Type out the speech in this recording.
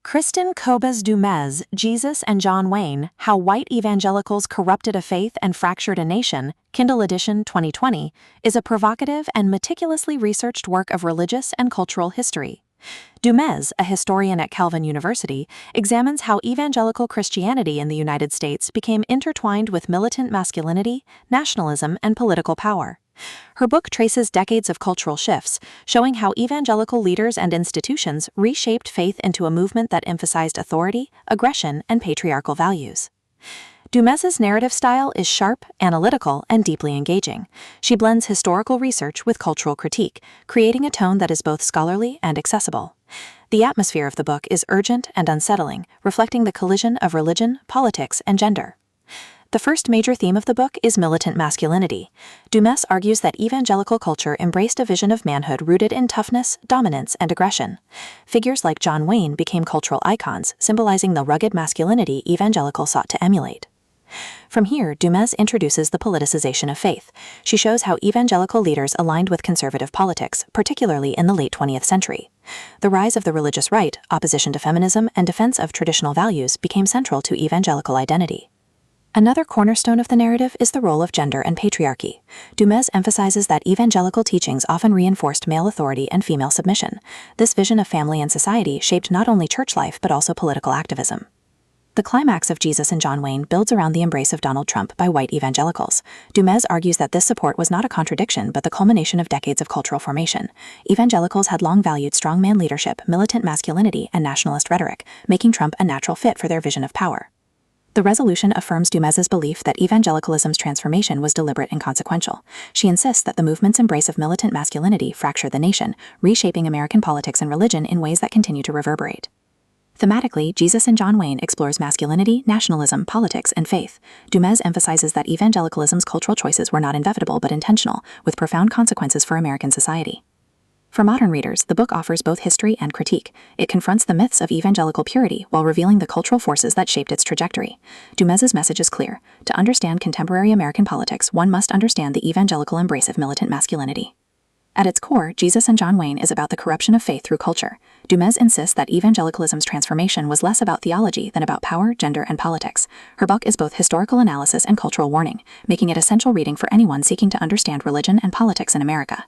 Kristin Kobes Du Mez, Jesus and John Wayne, How White Evangelicals Corrupted a Faith and Fractured a Nation, Kindle edition 2020, is a provocative and meticulously researched work of religious and cultural history. Du Mez, a historian at Calvin University, examines how evangelical Christianity in the United States became intertwined with militant masculinity, nationalism, and political power. Her book traces decades of cultural shifts, showing how evangelical leaders and institutions reshaped faith into a movement that emphasized authority, aggression, and patriarchal values. Du Mez's narrative style is sharp, analytical, and deeply engaging. She blends historical research with cultural critique, creating a tone that is both scholarly and accessible. The atmosphere of the book is urgent and unsettling, reflecting the collision of religion, politics, and gender. The first major theme of the book is militant masculinity. Du Mez argues that evangelical culture embraced a vision of manhood rooted in toughness, dominance, and aggression. Figures like John Wayne became cultural icons, symbolizing the rugged masculinity evangelicals sought to emulate. From here, Du Mez introduces the politicization of faith. She shows how evangelical leaders aligned with conservative politics, particularly in the late 20th century. The rise of the religious right, opposition to feminism, and defense of traditional values became central to evangelical identity. Another cornerstone of the narrative is the role of gender and patriarchy. Du Mez emphasizes that evangelical teachings often reinforced male authority and female submission. This vision of family and society shaped not only church life but also political activism. The climax of Jesus and John Wayne builds around the embrace of Donald Trump by white evangelicals. Du Mez argues that this support was not a contradiction but the culmination of decades of cultural formation. Evangelicals had long valued strongman leadership, militant masculinity, and nationalist rhetoric, making Trump a natural fit for their vision of power. The resolution affirms Du Mez's belief that evangelicalism's transformation was deliberate and consequential. She insists that the movement's embrace of militant masculinity fractured the nation, reshaping American politics and religion in ways that continue to reverberate. Thematically, Jesus and John Wayne explores masculinity, nationalism, politics, and faith. Du Mez emphasizes that evangelicalism's cultural choices were not inevitable but intentional, with profound consequences for American society. For modern readers, the book offers both history and critique. It confronts the myths of evangelical purity while revealing the cultural forces that shaped its trajectory. Du Mez's message is clear. To understand contemporary American politics, one must understand the evangelical embrace of militant masculinity. At its core, Jesus and John Wayne is about the corruption of faith through culture. Du Mez insists that evangelicalism's transformation was less about theology than about power, gender, and politics. Her book is both historical analysis and cultural warning, making it essential reading for anyone seeking to understand religion and politics in America.